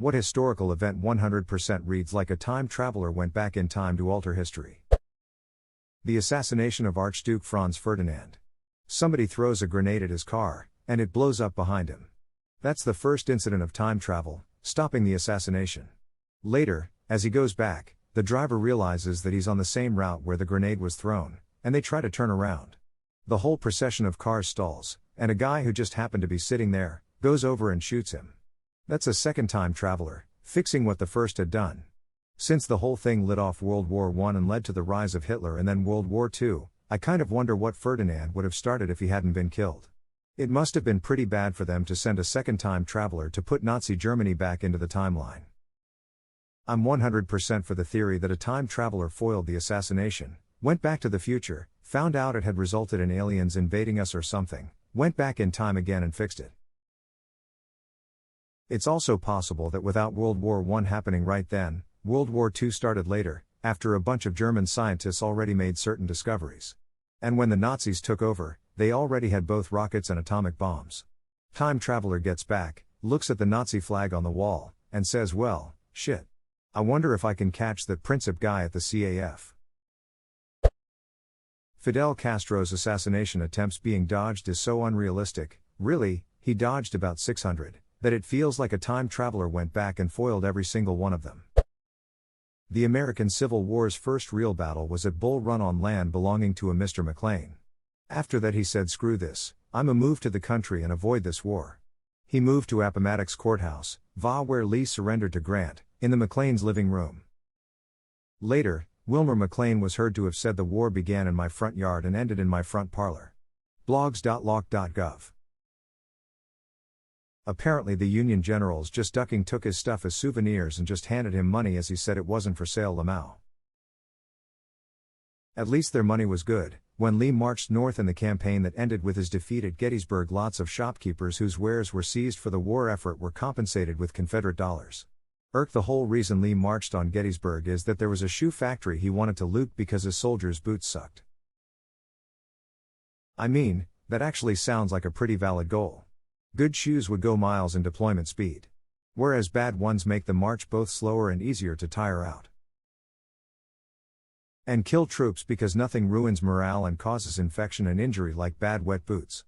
What historical event 100% reads like a time traveler went back in time to alter history? The assassination of Archduke Franz Ferdinand. Somebody throws a grenade at his car, and it blows up behind him. That's the first incident of time travel, stopping the assassination. Later, as he goes back, the driver realizes that he's on the same route where the grenade was thrown, and they try to turn around. The whole procession of cars stalls, and a guy who just happened to be sitting there, goes over and shoots him. That's a second time traveler, fixing what the first had done. Since the whole thing lit off World War I and led to the rise of Hitler and then World War II, I kind of wonder what Ferdinand would have started if he hadn't been killed. It must have been pretty bad for them to send a second time traveler to put Nazi Germany back into the timeline. I'm 100% for the theory that a time traveler foiled the assassination, went back to the future, found out it had resulted in aliens invading us or something, went back in time again and fixed it. It's also possible that without World War I happening right then, World War II started later, after a bunch of German scientists already made certain discoveries. And when the Nazis took over, they already had both rockets and atomic bombs. Time traveler gets back, looks at the Nazi flag on the wall, and says, well, shit. I wonder if I can catch that Princip guy at the CAF. Fidel Castro's assassination attempts being dodged is so unrealistic, really, he dodged about 600, that it feels like a time traveler went back and foiled every single one of them. The American Civil War's first real battle was at Bull Run on land belonging to a Mr. McLean. After that he said screw this, I'ma move to the country and avoid this war. He moved to Appomattox Courthouse, where Lee surrendered to Grant, in the McLean's living room. Later, Wilmer McLean was heard to have said the war began in my front yard and ended in my front parlor. Blogs.loc.gov. Apparently the Union generals just ducking took his stuff as souvenirs and just handed him money as he said it wasn't for sale. Lamau. At least their money was good. When Lee marched north in the campaign that ended with his defeat at Gettysburg, lots of shopkeepers whose wares were seized for the war effort were compensated with Confederate dollars. The whole reason Lee marched on Gettysburg is that there was a shoe factory he wanted to loot because his soldiers' boots sucked. I mean, that actually sounds like a pretty valid goal. Good shoes would go miles in deployment speed. Whereas bad ones make the march both slower and easier to tire out. And kill troops because nothing ruins morale and causes infection and injury like bad wet boots.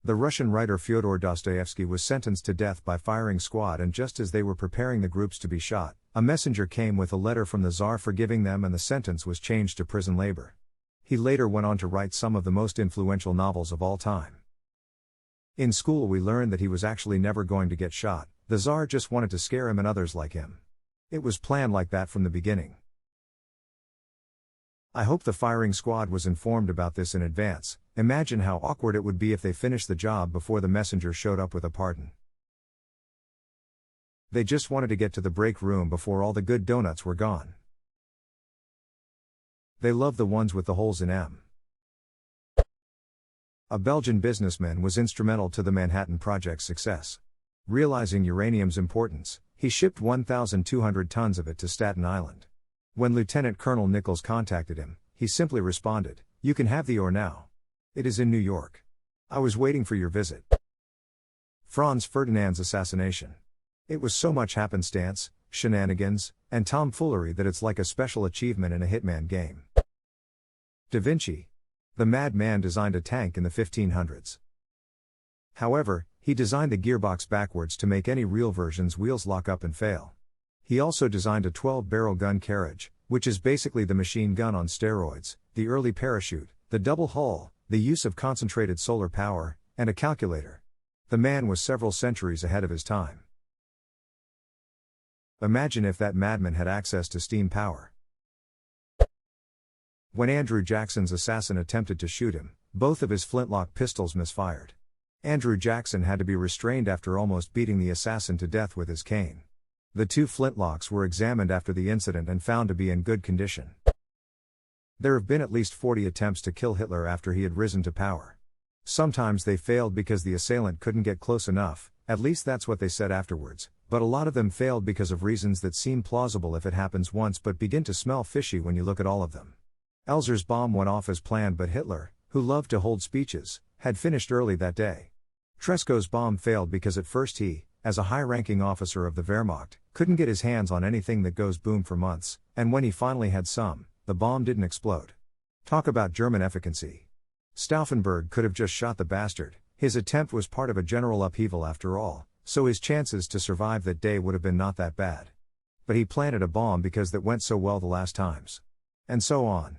The Russian writer Fyodor Dostoevsky was sentenced to death by firing squad, and just as they were preparing the groups to be shot, a messenger came with a letter from the Tsar forgiving them and the sentence was changed to prison labor. He later went on to write some of the most influential novels of all time. In school we learned that he was actually never going to get shot, the Tsar just wanted to scare him and others like him. It was planned like that from the beginning. I hope the firing squad was informed about this in advance. Imagine how awkward it would be if they finished the job before the messenger showed up with a pardon. They just wanted to get to the break room before all the good donuts were gone. They love the ones with the holes in them. A Belgian businessman was instrumental to the Manhattan Project's success. Realizing uranium's importance, he shipped 1,200 tons of it to Staten Island. When Lieutenant Colonel Nichols contacted him, he simply responded, "You can have the ore now. It is in New York. I was waiting for your visit." Franz Ferdinand's assassination. It was so much happenstance, shenanigans, and tomfoolery that it's like a special achievement in a Hitman game. Da Vinci. The madman designed a tank in the 1500s. However, he designed the gearbox backwards to make any real version's wheels lock up and fail. He also designed a 12-barrel gun carriage, which is basically the machine gun on steroids, the early parachute, the double hull, the use of concentrated solar power, and a calculator. The man was several centuries ahead of his time. Imagine if that madman had access to steam power. When Andrew Jackson's assassin attempted to shoot him, both of his flintlock pistols misfired. Andrew Jackson had to be restrained after almost beating the assassin to death with his cane. The two flintlocks were examined after the incident and found to be in good condition. There have been at least 40 attempts to kill Hitler after he had risen to power. Sometimes they failed because the assailant couldn't get close enough, at least that's what they said afterwards, but a lot of them failed because of reasons that seem plausible if it happens once but begin to smell fishy when you look at all of them. Elzer's bomb went off as planned, but Hitler, who loved to hold speeches, had finished early that day. Tresco's bomb failed because at first he, as a high-ranking officer of the Wehrmacht, couldn't get his hands on anything that goes boom for months, and when he finally had some, the bomb didn't explode. Talk about German efficacy. Stauffenberg could have just shot the bastard. His attempt was part of a general upheaval after all, so his chances to survive that day would have been not that bad. But he planted a bomb because that went so well the last times. And so on.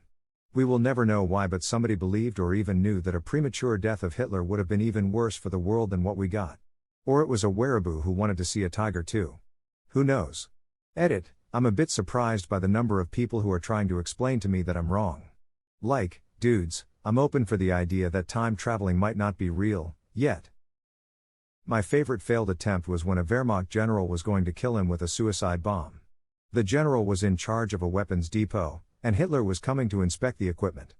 We will never know why, but somebody believed or even knew that a premature death of Hitler would have been even worse for the world than what we got. Or it was a wereaboo who wanted to see a tiger too. Who knows? Edit, I'm a bit surprised by the number of people who are trying to explain to me that I'm wrong. Like, dudes, I'm open for the idea that time traveling might not be real, yet. My favorite failed attempt was when a Wehrmacht general was going to kill him with a suicide bomb. The general was in charge of a weapons depot, and Hitler was coming to inspect the equipment.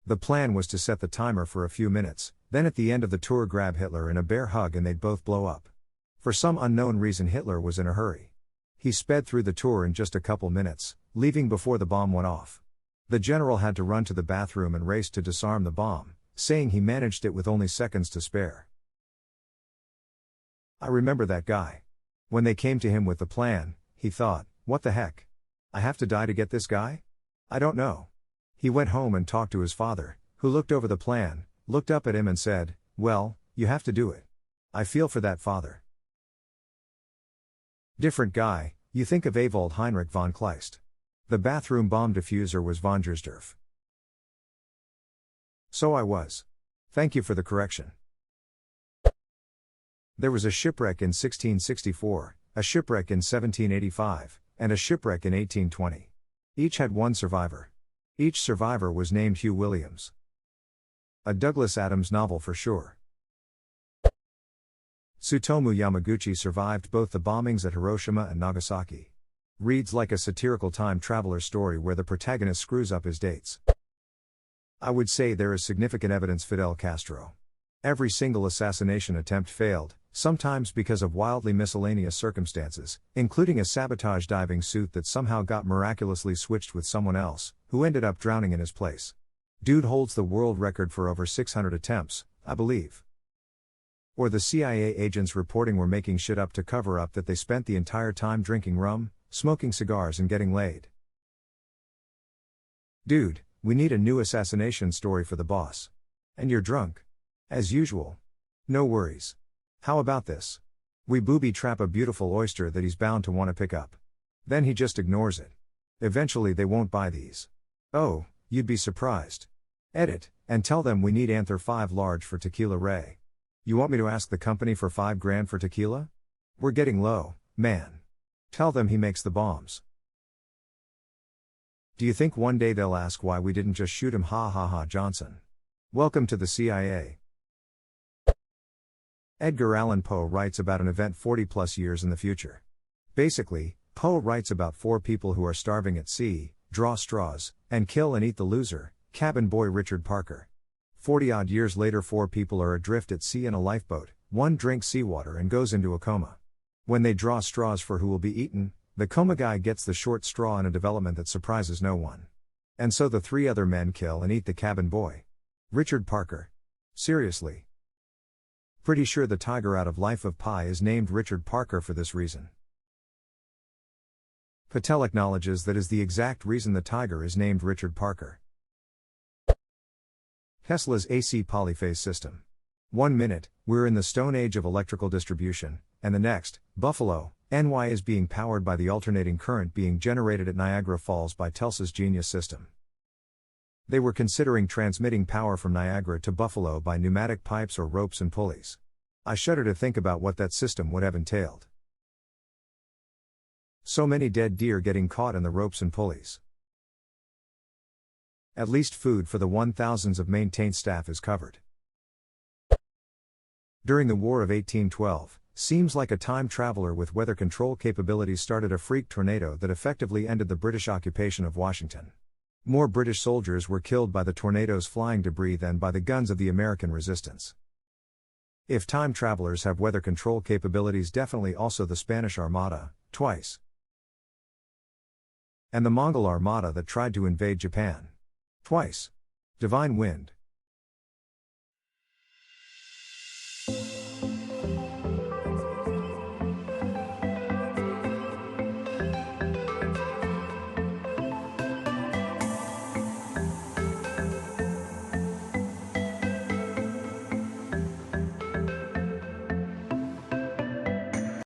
The plan was to set the timer for a few minutes, then at the end of the tour grab Hitler in a bear hug and they'd both blow up. For some unknown reason Hitler was in a hurry. He sped through the tour in just a couple minutes, leaving before the bomb went off. The general had to run to the bathroom and race to disarm the bomb, saying he managed it with only seconds to spare. I remember that guy. When they came to him with the plan, he thought, what the heck? I have to die to get this guy? I don't know. He went home and talked to his father, who looked over the plan, looked up at him and said, well, you have to do it. I feel for that father. Different guy, you think of Ewald Heinrich von Kleist. The bathroom bomb diffuser was von Gersdorf. So I was. Thank you for the correction. There was a shipwreck in 1664, a shipwreck in 1785, and a shipwreck in 1820. Each had one survivor. Each survivor was named Hugh Williams. A Douglas Adams novel for sure. Tsutomu Yamaguchi survived both the bombings at Hiroshima and Nagasaki. Reads like a satirical time traveler story where the protagonist screws up his dates. I would say there is significant evidence Fidel Castro. Every single assassination attempt failed, sometimes because of wildly miscellaneous circumstances, including a sabotage diving suit that somehow got miraculously switched with someone else, who ended up drowning in his place. Dude holds the world record for over 600 attempts, I believe. Or the CIA agents reporting we're making shit up to cover up that they spent the entire time drinking rum, smoking cigars and getting laid. Dude, we need a new assassination story for the boss. And you're drunk. As usual. No worries. How about this? We booby trap a beautiful oyster that he's bound to want to pick up. Then he just ignores it. Eventually they won't buy these. Oh, you'd be surprised. Edit, and tell them we need Anther 5 large for Tequila Ray. You want me to ask the company for $5,000 for tequila? We're getting low, man. Tell them he makes the bombs. Do you think one day they'll ask why we didn't just shoot him? Ha ha ha. Johnson. Welcome to the CIA. Edgar Allan Poe writes about an event 40 plus years in the future. Basically, Poe writes about 4 people who are starving at sea, draw straws, and kill and eat the loser, cabin boy Richard Parker. 40-odd years later 4 people are adrift at sea in a lifeboat, one drinks seawater and goes into a coma. When they draw straws for who will be eaten, the coma guy gets the short straw in a development that surprises no one. And so the 3 other men kill and eat the cabin boy. Richard Parker. Seriously. Pretty sure the tiger out of Life of Pi is named Richard Parker for this reason. Patel acknowledges that is the exact reason the tiger is named Richard Parker. Tesla's AC polyphase system. 1 minute, we're in the Stone Age of electrical distribution, and the next, Buffalo, NY is being powered by the alternating current being generated at Niagara Falls by Telsa's Genius system. They were considering transmitting power from Niagara to Buffalo by pneumatic pipes or ropes and pulleys. I shudder to think about what that system would have entailed. So many dead deer getting caught in the ropes and pulleys. At least food for the 1,000s of maintained staff is covered. During the War of 1812, seems like a time traveler with weather control capabilities started a freak tornado that effectively ended the British occupation of Washington. More British soldiers were killed by the tornado's flying debris than by the guns of the American resistance. If time travelers have weather control capabilities, definitely also the Spanish Armada, twice. And the Mongol Armada that tried to invade Japan. Twice. Divine wind.